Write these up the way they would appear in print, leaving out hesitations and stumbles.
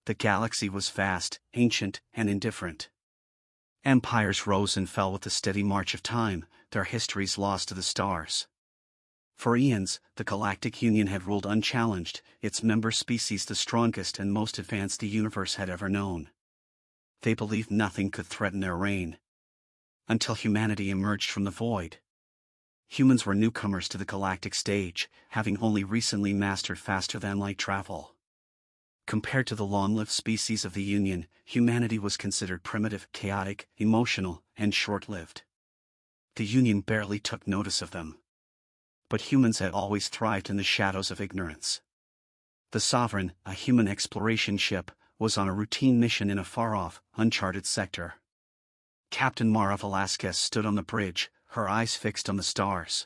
The galaxy was vast, ancient, and indifferent. Empires rose and fell with the steady march of time, their histories lost to the stars. For eons, the Galactic Union had ruled unchallenged, its member species the strongest and most advanced the universe had ever known. They believed nothing could threaten their reign. Until humanity emerged from the void. Humans were newcomers to the galactic stage, having only recently mastered faster-than-light travel. Compared to the long-lived species of the Union, humanity was considered primitive, chaotic, emotional, and short-lived. The Union barely took notice of them. But humans had always thrived in the shadows of ignorance. The Sovereign, a human exploration ship, was on a routine mission in a far-off, uncharted sector. Captain Mara Velasquez stood on the bridge, her eyes fixed on the stars.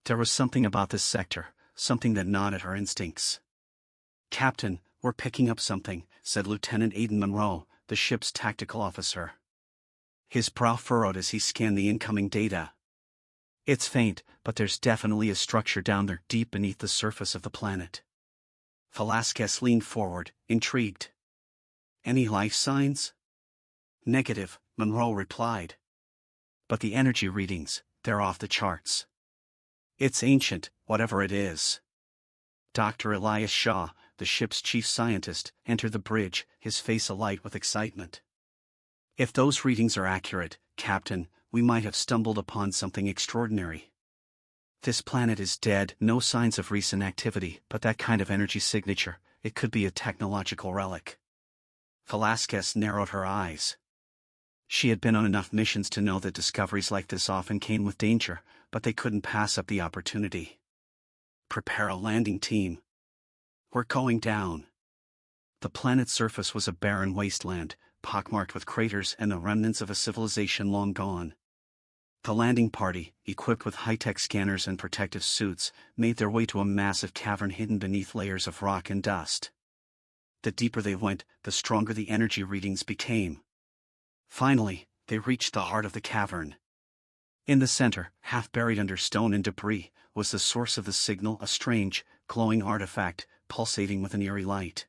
There was something about this sector, something that gnawed at her instincts. "Captain, we're picking up something," said Lieutenant Aidan Monroe, the ship's tactical officer. His brow furrowed as he scanned the incoming data. "It's faint, but there's definitely a structure down there deep beneath the surface of the planet." Velasquez leaned forward, intrigued. "Any life signs?" "Negative," Monroe replied. "But the energy readings, they're off the charts." "It's ancient, whatever it is." Dr. Elias Shaw, the ship's chief scientist, entered the bridge, his face alight with excitement. "If those readings are accurate, Captain, we might have stumbled upon something extraordinary. This planet is dead, no signs of recent activity, but that kind of energy signature, it could be a technological relic." Velasquez narrowed her eyes. She had been on enough missions to know that discoveries like this often came with danger, but they couldn't pass up the opportunity. "Prepare a landing team. We're going down." The planet's surface was a barren wasteland, pockmarked with craters and the remnants of a civilization long gone. The landing party, equipped with high-tech scanners and protective suits, made their way to a massive cavern hidden beneath layers of rock and dust. The deeper they went, the stronger the energy readings became. Finally, they reached the heart of the cavern. In the center, half buried under stone and debris, was the source of the signal, a strange, glowing artifact, pulsating with an eerie light.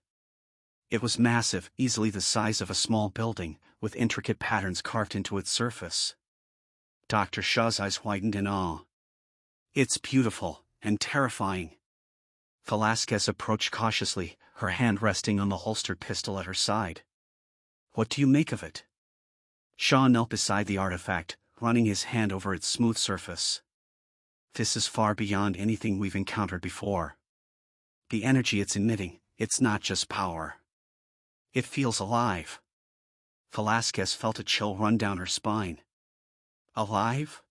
It was massive, easily the size of a small building, with intricate patterns carved into its surface. Dr. Shaw's eyes widened in awe. "It's beautiful, and terrifying." Velasquez approached cautiously, her hand resting on the holstered pistol at her side. "What do you make of it?" Shaw knelt beside the artifact, running his hand over its smooth surface. "This is far beyond anything we've encountered before. The energy it's emitting, it's not just power. It feels alive." Velasquez felt a chill run down her spine. "Alive?"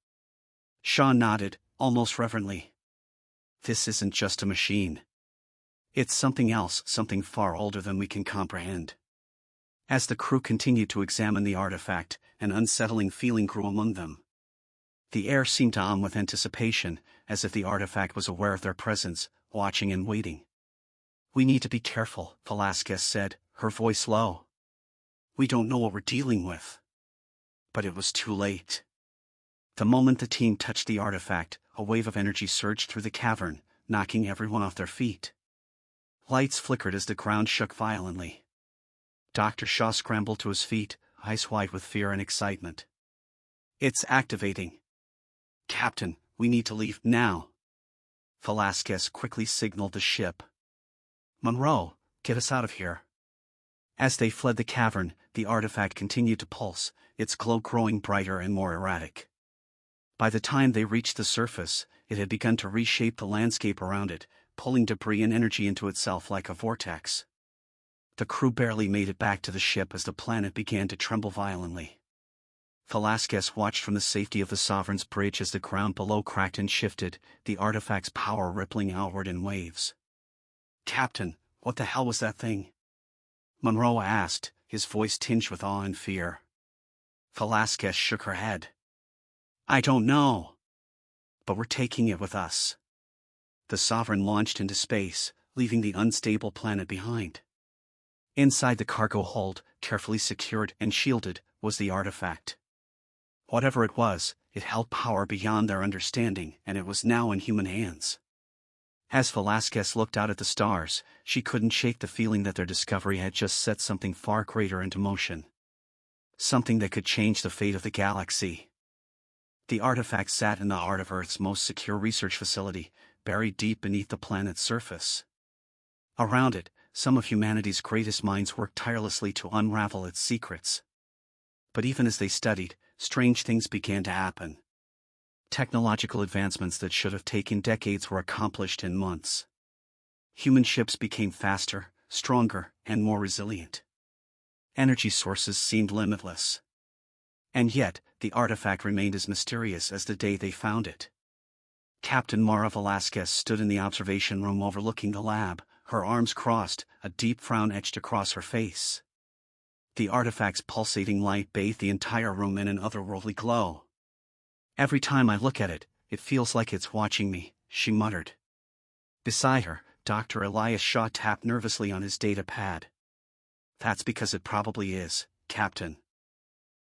Shaw nodded, almost reverently. "This isn't just a machine. It's something else, something far older than we can comprehend." As the crew continued to examine the artifact, an unsettling feeling grew among them. The air seemed to hum with anticipation, as if the artifact was aware of their presence, watching and waiting. "We need to be careful," Velasquez said, her voice low. "We don't know what we're dealing with." But it was too late. The moment the team touched the artifact, a wave of energy surged through the cavern, knocking everyone off their feet. Lights flickered as the ground shook violently. Dr. Shaw scrambled to his feet, eyes wide with fear and excitement. "It's activating." "Captain, we need to leave now." Velasquez quickly signaled the ship. "Monroe, get us out of here." As they fled the cavern, the artifact continued to pulse, its glow growing brighter and more erratic. By the time they reached the surface, it had begun to reshape the landscape around it, pulling debris and energy into itself like a vortex. The crew barely made it back to the ship as the planet began to tremble violently. Velasquez watched from the safety of the Sovereign's bridge as the ground below cracked and shifted, the artifact's power rippling outward in waves. "Captain, what the hell was that thing?" Monroe asked, his voice tinged with awe and fear. Velasquez shook her head. "I don't know. But we're taking it with us." The Sovereign launched into space, leaving the unstable planet behind. Inside the cargo hold, carefully secured and shielded, was the artifact. Whatever it was, it held power beyond their understanding, and it was now in human hands. As Velasquez looked out at the stars, she couldn't shake the feeling that their discovery had just set something far greater into motion. Something that could change the fate of the galaxy. The artifact sat in the heart of Earth's most secure research facility, buried deep beneath the planet's surface. Around it, some of humanity's greatest minds worked tirelessly to unravel its secrets. But even as they studied, strange things began to happen. Technological advancements that should have taken decades were accomplished in months. Human ships became faster, stronger, and more resilient. Energy sources seemed limitless. And yet, the artifact remained as mysterious as the day they found it. Captain Mara Velasquez stood in the observation room overlooking the lab, her arms crossed, a deep frown etched across her face. The artifact's pulsating light bathed the entire room in an otherworldly glow. "Every time I look at it, it feels like it's watching me," she muttered. Beside her, Dr. Elias Shaw tapped nervously on his data pad. "That's because it probably is, Captain.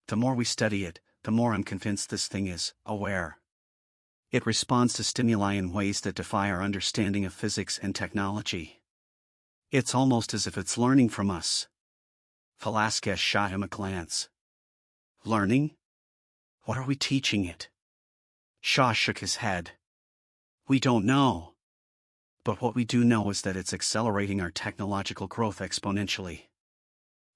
The more we study it, the more I'm convinced this thing is aware. It responds to stimuli in ways that defy our understanding of physics and technology. It's almost as if it's learning from us." Velasquez shot him a glance. "Learning? What are we teaching it?" Shaw shook his head. "We don't know. But what we do know is that it's accelerating our technological growth exponentially.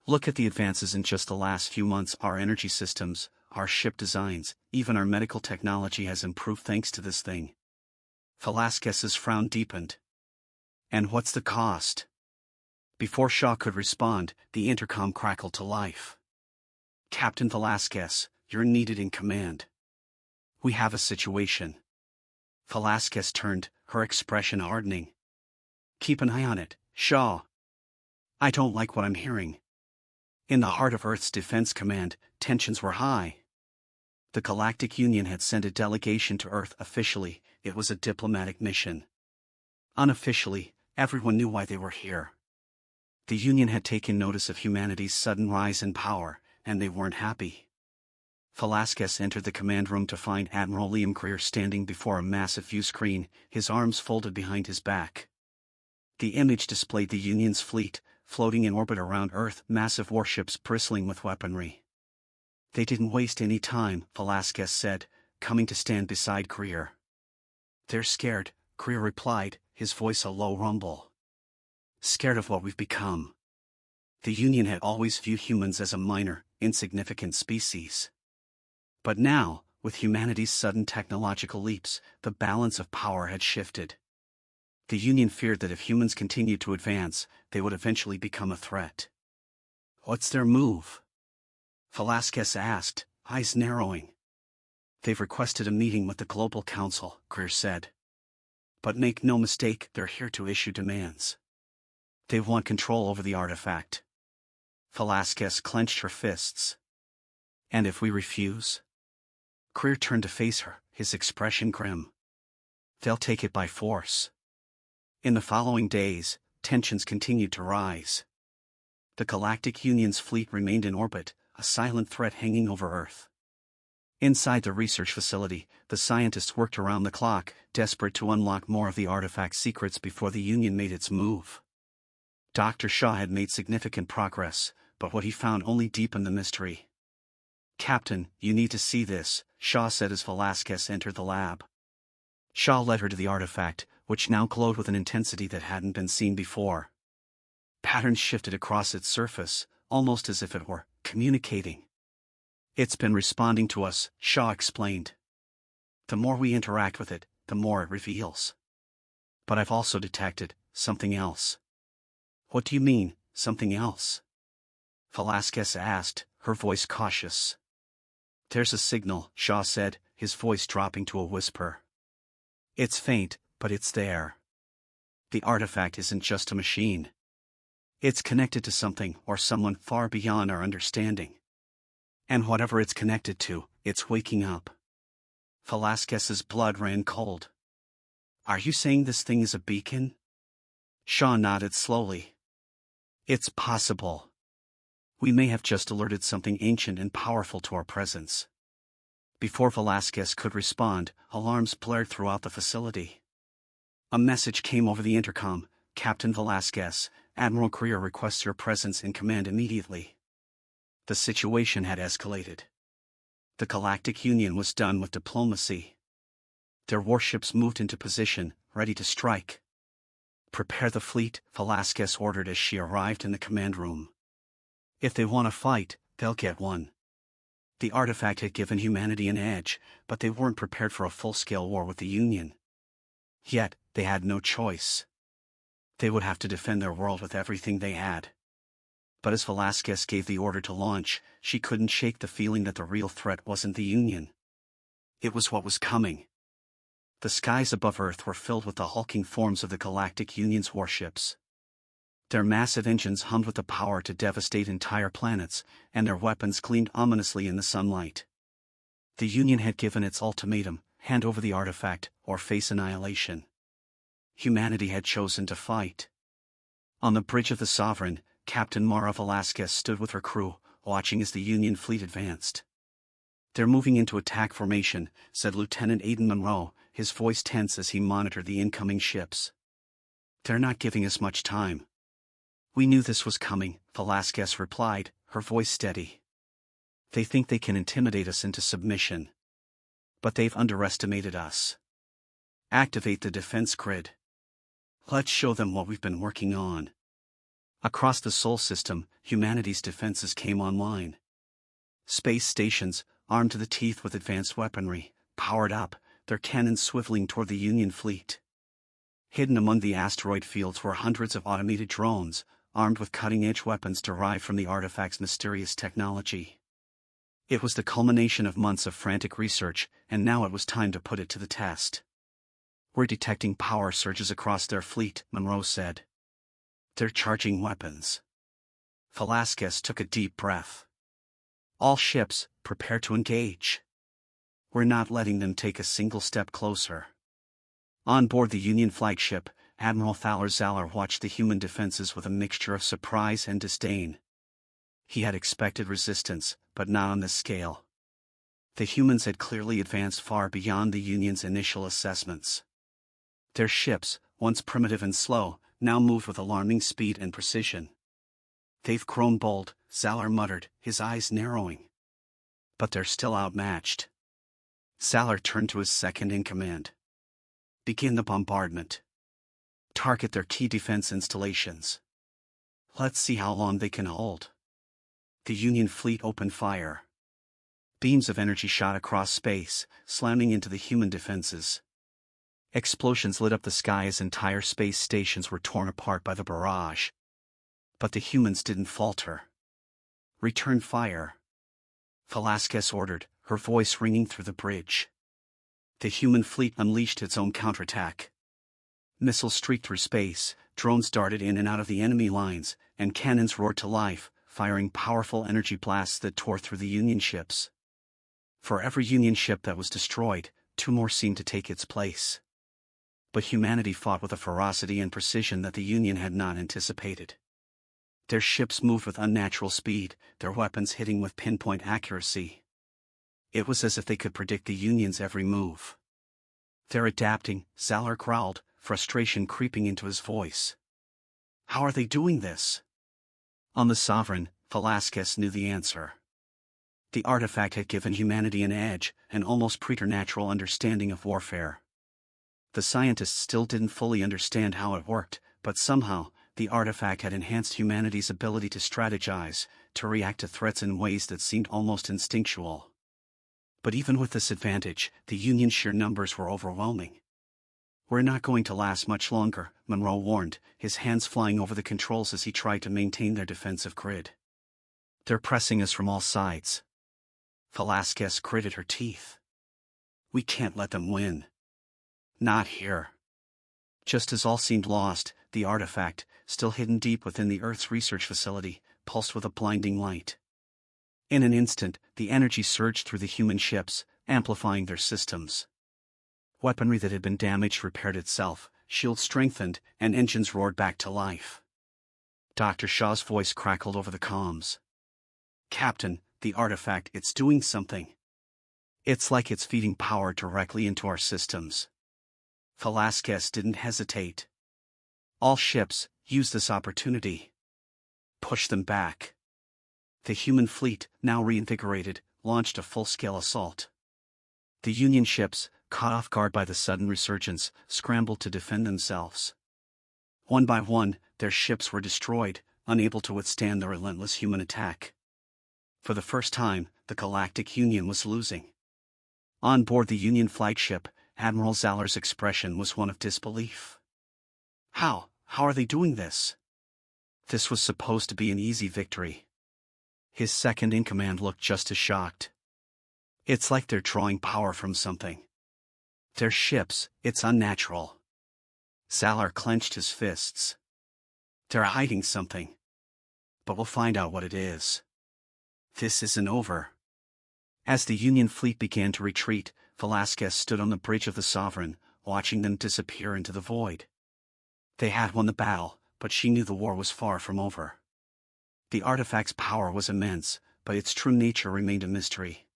Look at the advances in just the last few months. Our energy systems, our ship designs, even our medical technology has improved thanks to this thing." Velasquez's frown deepened. "And what's the cost?" Before Shaw could respond, the intercom crackled to life. "Captain Velasquez, you're needed in command. We have a situation." Velasquez turned, her expression hardening. "Keep an eye on it, Shaw. I don't like what I'm hearing." In the heart of Earth's Defense Command, tensions were high. The Galactic Union had sent a delegation to Earth. Officially, it was a diplomatic mission. Unofficially, everyone knew why they were here. The Union had taken notice of humanity's sudden rise in power, and they weren't happy. Velasquez entered the command room to find Admiral Liam Greer standing before a massive view screen, his arms folded behind his back. The image displayed the Union's fleet, floating in orbit around Earth, massive warships bristling with weaponry. "They didn't waste any time," Velasquez said, coming to stand beside Greer. "They're scared," Greer replied, his voice a low rumble. "Scared of what we've become." The Union had always viewed humans as a minor, insignificant species. But now, with humanity's sudden technological leaps, the balance of power had shifted. The Union feared that if humans continued to advance, they would eventually become a threat. "What's their move?" Velasquez asked, eyes narrowing. "They've requested a meeting with the Global Council," Greer said. "But make no mistake, they're here to issue demands. They want control over the artifact." Velasquez clenched her fists. "And if we refuse?" Greer turned to face her, his expression grim. "They'll take it by force." In the following days, tensions continued to rise. The Galactic Union's fleet remained in orbit, a silent threat hanging over Earth. Inside the research facility, the scientists worked around the clock, desperate to unlock more of the artifact's secrets before the Union made its move. Dr. Shaw had made significant progress, but what he found only deepened the mystery. "Captain, you need to see this," Shaw said as Velasquez entered the lab. Shaw led her to the artifact, which now glowed with an intensity that hadn't been seen before. Patterns shifted across its surface, almost as if it were communicating. "It's been responding to us," Shaw explained. "The more we interact with it, the more it reveals. But I've also detected something else." "What do you mean, something else?" Velasquez asked, her voice cautious. "There's a signal," Shaw said, his voice dropping to a whisper. "It's faint, but it's there. The artifact isn't just a machine. It's connected to something or someone far beyond our understanding. And whatever it's connected to, it's waking up." Velasquez's blood ran cold. "Are you saying this thing is a beacon?" Shaw nodded slowly. "It's possible. We may have just alerted something ancient and powerful to our presence." Before Velasquez could respond, alarms blared throughout the facility. A message came over the intercom. Captain Velasquez, Admiral Greer requests your presence in command immediately. The situation had escalated. The Galactic Union was done with diplomacy. Their warships moved into position, ready to strike. Prepare the fleet, Velasquez ordered as she arrived in the command room. If they want to fight, they'll get one. The artifact had given humanity an edge, but they weren't prepared for a full-scale war with the Union. Yet, they had no choice. They would have to defend their world with everything they had. But as Velasquez gave the order to launch, she couldn't shake the feeling that the real threat wasn't the Union. It was what was coming. The skies above Earth were filled with the hulking forms of the Galactic Union's warships. Their massive engines hummed with the power to devastate entire planets, and their weapons gleamed ominously in the sunlight. The Union had given its ultimatum: hand over the artifact, or face annihilation. Humanity had chosen to fight. On the bridge of the Sovereign, Captain Mara Velasquez stood with her crew, watching as the Union fleet advanced. "They're moving into attack formation," said Lieutenant Aidan Monroe, his voice tense as he monitored the incoming ships. "They're not giving us much time." "We knew this was coming," Velasquez replied, her voice steady. "They think they can intimidate us into submission. But they've underestimated us. Activate the defense grid. Let's show them what we've been working on." Across the Sol system, humanity's defenses came online. Space stations, armed to the teeth with advanced weaponry, powered up, their cannons swiveling toward the Union fleet. Hidden among the asteroid fields were hundreds of automated drones, armed with cutting-edge weapons derived from the artifact's mysterious technology. It was the culmination of months of frantic research, and now it was time to put it to the test. "We're detecting power surges across their fleet," Monroe said. "They're charging weapons." Velasquez took a deep breath. "All ships, prepare to engage. We're not letting them take a single step closer." On board the Union flagship, Admiral Thaler Zaller watched the human defenses with a mixture of surprise and disdain. He had expected resistance, but not on this scale. The humans had clearly advanced far beyond the Union's initial assessments. Their ships, once primitive and slow, now moved with alarming speed and precision. "They've grown bold," Zaller muttered, his eyes narrowing. "But they're still outmatched." Zaller turned to his second-in-command. "Begin the bombardment. Target their key defense installations. Let's see how long they can hold." The Union fleet opened fire. Beams of energy shot across space, slamming into the human defenses. Explosions lit up the sky as entire space stations were torn apart by the barrage. But the humans didn't falter. "Return fire," Velasquez ordered, her voice ringing through the bridge. The human fleet unleashed its own counterattack. Missiles streaked through space, drones darted in and out of the enemy lines, and cannons roared to life, firing powerful energy blasts that tore through the Union ships. For every Union ship that was destroyed, two more seemed to take its place. But humanity fought with a ferocity and precision that the Union had not anticipated. Their ships moved with unnatural speed, their weapons hitting with pinpoint accuracy. It was as if they could predict the Union's every move. "They're adapting," Zaller growled, frustration creeping into his voice. "How are they doing this?" On the Sovereign, Velasquez knew the answer. The artifact had given humanity an edge, an almost preternatural understanding of warfare. The scientists still didn't fully understand how it worked, but somehow, the artifact had enhanced humanity's ability to strategize, to react to threats in ways that seemed almost instinctual. But even with this advantage, the Union's sheer numbers were overwhelming. "We're not going to last much longer," Monroe warned, his hands flying over the controls as he tried to maintain their defensive grid. "They're pressing us from all sides." Velasquez gritted her teeth. "We can't let them win. Not here." Just as all seemed lost, the artifact, still hidden deep within the Earth's research facility, pulsed with a blinding light. In an instant, the energy surged through the human ships, amplifying their systems. Weaponry that had been damaged repaired itself, shields strengthened, and engines roared back to life. Dr. Shaw's voice crackled over the comms. "Captain, the artifact, it's doing something. It's like it's feeding power directly into our systems." Velasquez didn't hesitate. All ships, use this opportunity. Push them back. The human fleet, now reinvigorated, launched a full-scale assault. The Union ships, caught off guard by the sudden resurgence, scrambled to defend themselves. One by one, their ships were destroyed, unable to withstand the relentless human attack. For the first time, the Galactic Union was losing. On board the Union flagship, Admiral Zaller's expression was one of disbelief. How are they doing this? This was supposed to be an easy victory. His second-in-command looked just as shocked. It's like they're drawing power from something. Their ships, it's unnatural. Zaller clenched his fists. They're hiding something. But we'll find out what it is. This isn't over. As the Union fleet began to retreat, Velasquez stood on the bridge of the Sovereign, watching them disappear into the void. They had won the battle, but she knew the war was far from over. The artifact's power was immense, but its true nature remained a mystery.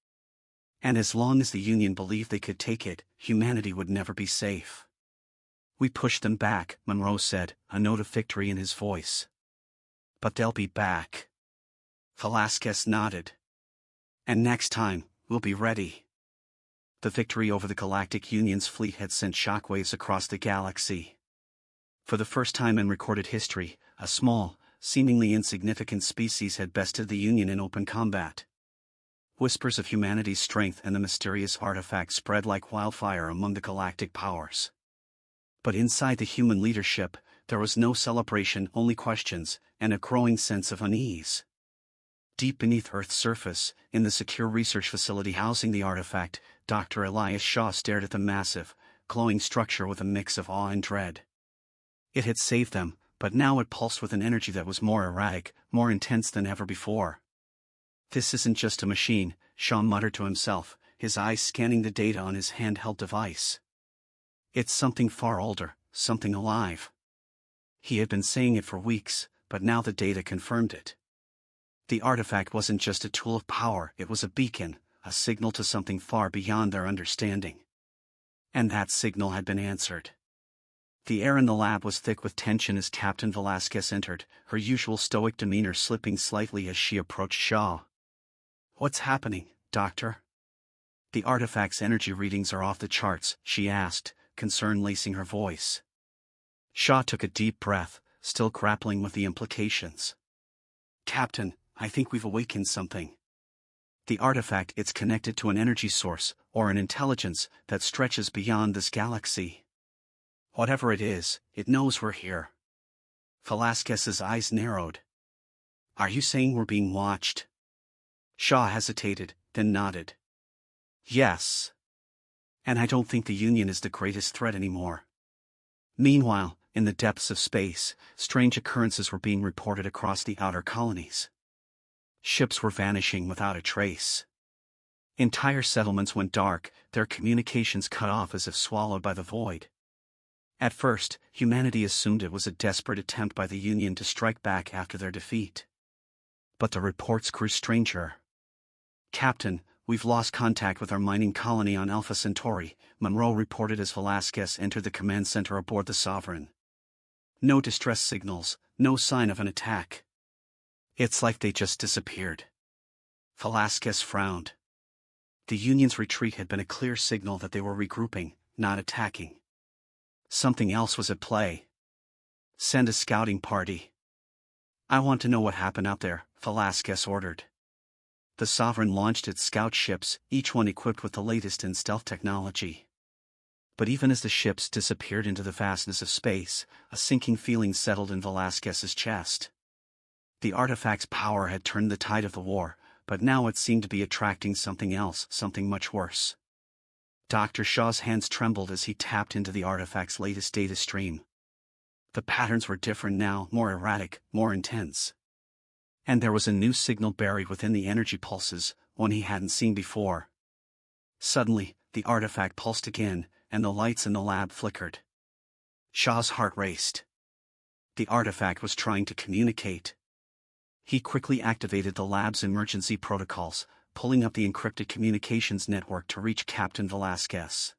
And as long as the Union believed they could take it, humanity would never be safe. We pushed them back, Monroe said, a note of victory in his voice. But they'll be back. Velasquez nodded. And next time, we'll be ready. The victory over the Galactic Union's fleet had sent shockwaves across the galaxy. For the first time in recorded history, a small, seemingly insignificant species had bested the Union in open combat. Whispers of humanity's strength and the mysterious artifact spread like wildfire among the galactic powers. But inside the human leadership, there was no celebration, only questions, and a growing sense of unease. Deep beneath Earth's surface, in the secure research facility housing the artifact, Dr. Elias Shaw stared at the massive, glowing structure with a mix of awe and dread. It had saved them, but now it pulsed with an energy that was more erratic, more intense than ever before. This isn't just a machine, Shaw muttered to himself, his eyes scanning the data on his handheld device. It's something far older, something alive. He had been saying it for weeks, but now the data confirmed it. The artifact wasn't just a tool of power, it was a beacon, a signal to something far beyond their understanding. And that signal had been answered. The air in the lab was thick with tension as Captain Velasquez entered, her usual stoic demeanor slipping slightly as she approached Shaw. What's happening, Doctor? The artifact's energy readings are off the charts, she asked, concern lacing her voice. Shaw took a deep breath, still grappling with the implications. Captain, I think we've awakened something. The artifact, it's connected to an energy source, or an intelligence, that stretches beyond this galaxy. Whatever it is, it knows we're here. Velasquez's eyes narrowed. Are you saying we're being watched? Shaw hesitated, then nodded. Yes. And I don't think the Union is the greatest threat anymore. Meanwhile, in the depths of space, strange occurrences were being reported across the outer colonies. Ships were vanishing without a trace. Entire settlements went dark, their communications cut off as if swallowed by the void. At first, humanity assumed it was a desperate attempt by the Union to strike back after their defeat. But the reports grew stranger. Captain, we've lost contact with our mining colony on Alpha Centauri, Monroe reported as Velasquez entered the command center aboard the Sovereign. No distress signals, no sign of an attack. It's like they just disappeared. Velasquez frowned. The Union's retreat had been a clear signal that they were regrouping, not attacking. Something else was at play. Send a scouting party. I want to know what happened out there, Velasquez ordered. The Sovereign launched its scout ships, each one equipped with the latest in stealth technology. But even as the ships disappeared into the vastness of space, a sinking feeling settled in Velasquez's chest. The artifact's power had turned the tide of the war, but now it seemed to be attracting something else, something much worse. Dr. Shaw's hands trembled as he tapped into the artifact's latest data stream. The patterns were different now, more erratic, more intense. And there was a new signal buried within the energy pulses, one he hadn't seen before. Suddenly, the artifact pulsed again, and the lights in the lab flickered. Shaw's heart raced. The artifact was trying to communicate. He quickly activated the lab's emergency protocols, pulling up the encrypted communications network to reach Captain Velasquez.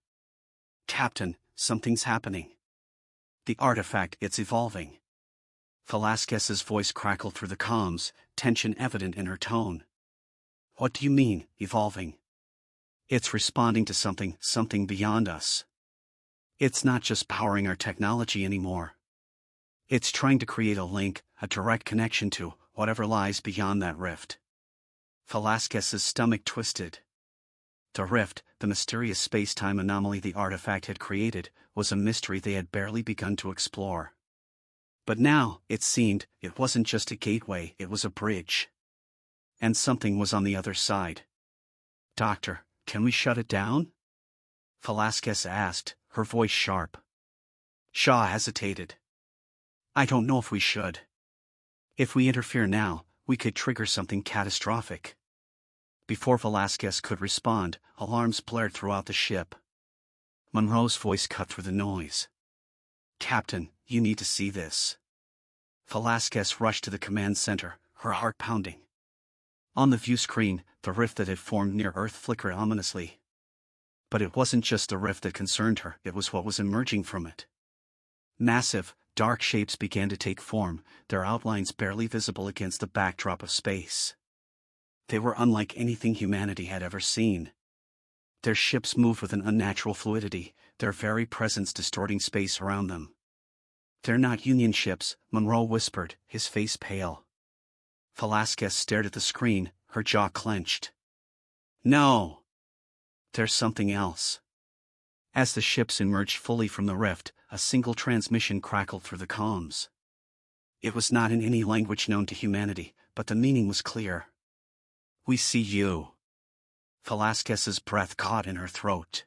Captain, something's happening. The artifact, it's evolving. Velasquez's voice crackled through the comms, tension evident in her tone. What do you mean, evolving? It's responding to something beyond us. It's not just powering our technology anymore. It's trying to create a link, a direct connection to whatever lies beyond that rift. Velasquez's stomach twisted. The rift, the mysterious space-time anomaly the artifact had created, was a mystery they had barely begun to explore. But now, it seemed, it wasn't just a gateway, it was a bridge. And something was on the other side. Doctor, can we shut it down? Velasquez asked, her voice sharp. Shaw hesitated. I don't know if we should. If we interfere now, we could trigger something catastrophic. Before Velasquez could respond, alarms blared throughout the ship. Monroe's voice cut through the noise. Captain, you need to see this. Velasquez rushed to the command center, her heart pounding. On the view screen, the rift that had formed near Earth flickered ominously. But it wasn't just the rift that concerned her, it was what was emerging from it. Massive, dark shapes began to take form, their outlines barely visible against the backdrop of space. They were unlike anything humanity had ever seen. Their ships moved with an unnatural fluidity, their very presence distorting space around them. They're not Union ships, Monroe whispered, his face pale. Velasquez stared at the screen, her jaw clenched. No! There's something else. As the ships emerged fully from the rift, a single transmission crackled through the comms. It was not in any language known to humanity, but the meaning was clear. We see you. Velasquez's breath caught in her throat.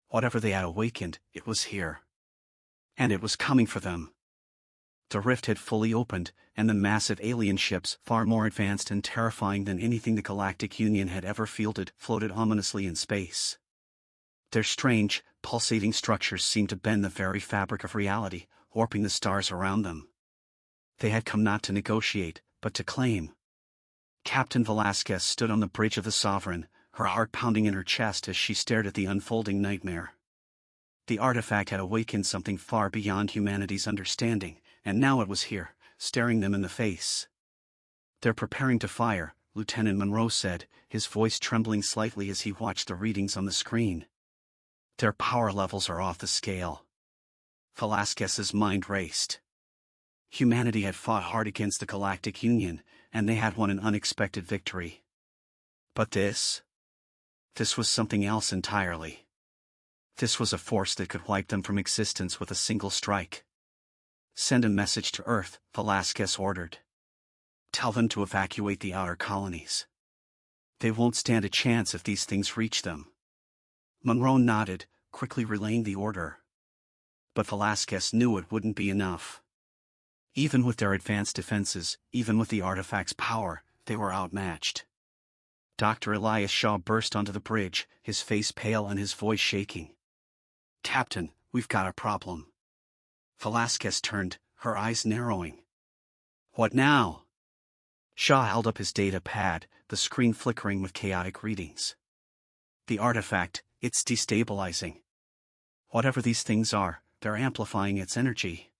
Whatever they had awakened, it was here. And it was coming for them. The rift had fully opened, and the massive alien ships, far more advanced and terrifying than anything the Galactic Union had ever fielded, floated ominously in space. Their strange, pulsating structures seemed to bend the very fabric of reality, warping the stars around them. They had come not to negotiate, but to claim. Captain Velasquez stood on the bridge of the Sovereign, her heart pounding in her chest as she stared at the unfolding nightmare. The artifact had awakened something far beyond humanity's understanding, and now it was here, staring them in the face. They're preparing to fire, Lieutenant Monroe said, his voice trembling slightly as he watched the readings on the screen. Their power levels are off the scale. Velasquez's mind raced. Humanity had fought hard against the Galactic Union, and they had won an unexpected victory. But this was something else entirely. This was a force that could wipe them from existence with a single strike. Send a message to Earth, Velasquez ordered. Tell them to evacuate the outer colonies. They won't stand a chance if these things reach them. Monroe nodded, quickly relaying the order. But Velasquez knew it wouldn't be enough. Even with their advanced defenses, even with the artifact's power, they were outmatched. Dr. Elias Shaw burst onto the bridge, his face pale and his voice shaking. Captain, we've got a problem. Velasquez turned, her eyes narrowing. What now? Shaw held up his data pad, the screen flickering with chaotic readings. The artifact, it's destabilizing. Whatever these things are, they're amplifying its energy.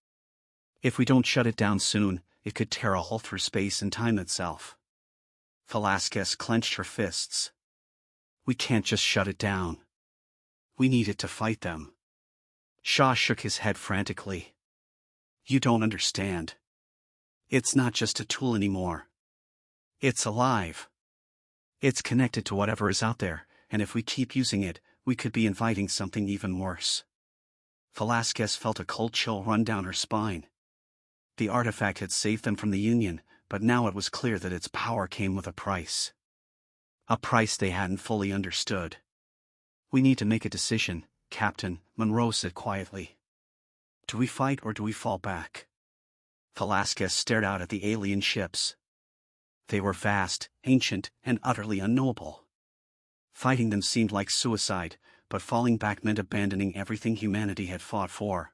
If we don't shut it down soon, it could tear a hole through space and time itself. Velasquez clenched her fists. We can't just shut it down. We need it to fight them. Shaw shook his head frantically. You don't understand. It's not just a tool anymore. It's alive. It's connected to whatever is out there, and if we keep using it, we could be inviting something even worse. Velasquez felt a cold chill run down her spine. The artifact had saved them from the Union, but now it was clear that its power came with a price. A price they hadn't fully understood. We need to make a decision, Captain, Monroe said quietly. Do we fight or do we fall back? Velasquez stared out at the alien ships. They were vast, ancient, and utterly unknowable. Fighting them seemed like suicide, but falling back meant abandoning everything humanity had fought for.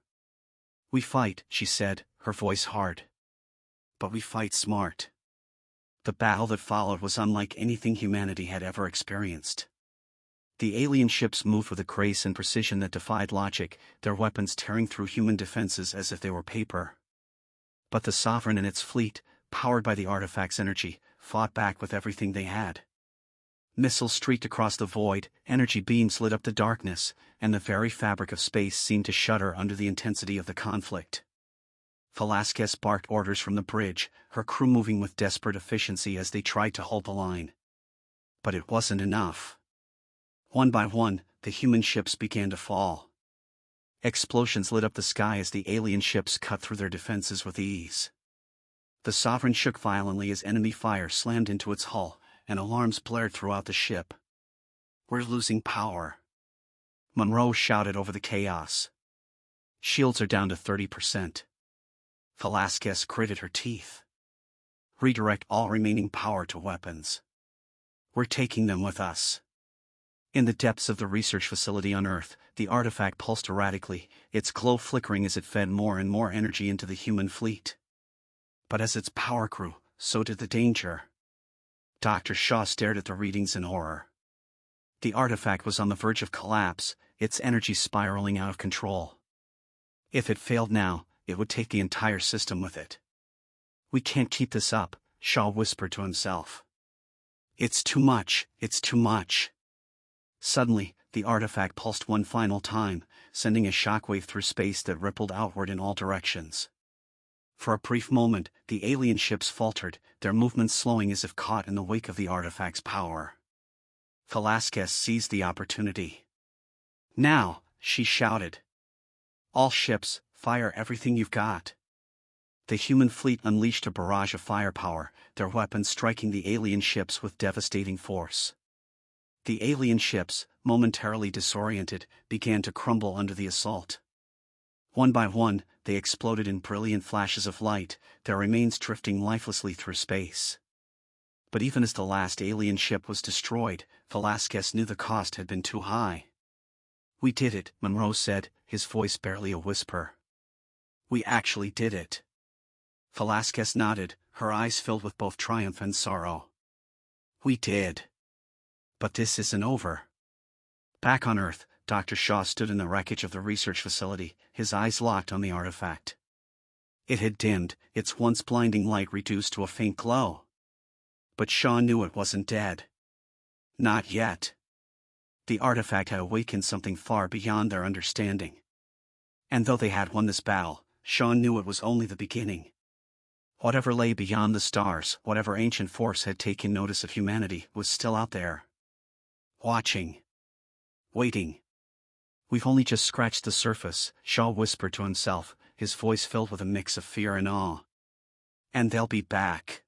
We fight, she said, her voice hard. But we fight smart. The battle that followed was unlike anything humanity had ever experienced. The alien ships moved with a grace and precision that defied logic, their weapons tearing through human defenses as if they were paper. But the Sovereign and its fleet, powered by the artifact's energy, fought back with everything they had. Missiles streaked across the void, energy beams lit up the darkness, and the very fabric of space seemed to shudder under the intensity of the conflict. Velasquez barked orders from the bridge, her crew moving with desperate efficiency as they tried to hold the line. But it wasn't enough. One by one, the human ships began to fall. Explosions lit up the sky as the alien ships cut through their defenses with ease. The Sovereign shook violently as enemy fire slammed into its hull, and alarms blared throughout the ship. "We're losing power," Monroe shouted over the chaos. "Shields are down to 30%. Velasquez gritted her teeth. "Redirect all remaining power to weapons. We're taking them with us." In the depths of the research facility on Earth, the artifact pulsed erratically, its glow flickering as it fed more and more energy into the human fleet. But as its power grew, so did the danger. Dr. Shaw stared at the readings in horror. The artifact was on the verge of collapse, its energy spiraling out of control. If it failed now, it would take the entire system with it. "We can't keep this up," Shaw whispered to himself. It's too much. Suddenly, the artifact pulsed one final time, sending a shockwave through space that rippled outward in all directions. For a brief moment, the alien ships faltered, their movements slowing as if caught in the wake of the artifact's power. Velasquez seized the opportunity. "Now," she shouted. "All ships, fire everything you've got." The human fleet unleashed a barrage of firepower, their weapons striking the alien ships with devastating force. The alien ships, momentarily disoriented, began to crumble under the assault. One by one, they exploded in brilliant flashes of light, their remains drifting lifelessly through space. But even as the last alien ship was destroyed, Velasquez knew the cost had been too high. "We did it," Monroe said, his voice barely a whisper. "We actually did it." Velasquez nodded, her eyes filled with both triumph and sorrow. "We did. But this isn't over." Back on Earth, Dr. Shaw stood in the wreckage of the research facility, his eyes locked on the artifact. It had dimmed, its once blinding light reduced to a faint glow. But Shaw knew it wasn't dead. Not yet. The artifact had awakened something far beyond their understanding. And though they had won this battle, Shaw knew it was only the beginning. Whatever lay beyond the stars, whatever ancient force had taken notice of humanity, was still out there. Watching. Waiting. "We've only just scratched the surface," Shaw whispered to himself, his voice filled with a mix of fear and awe. "And they'll be back."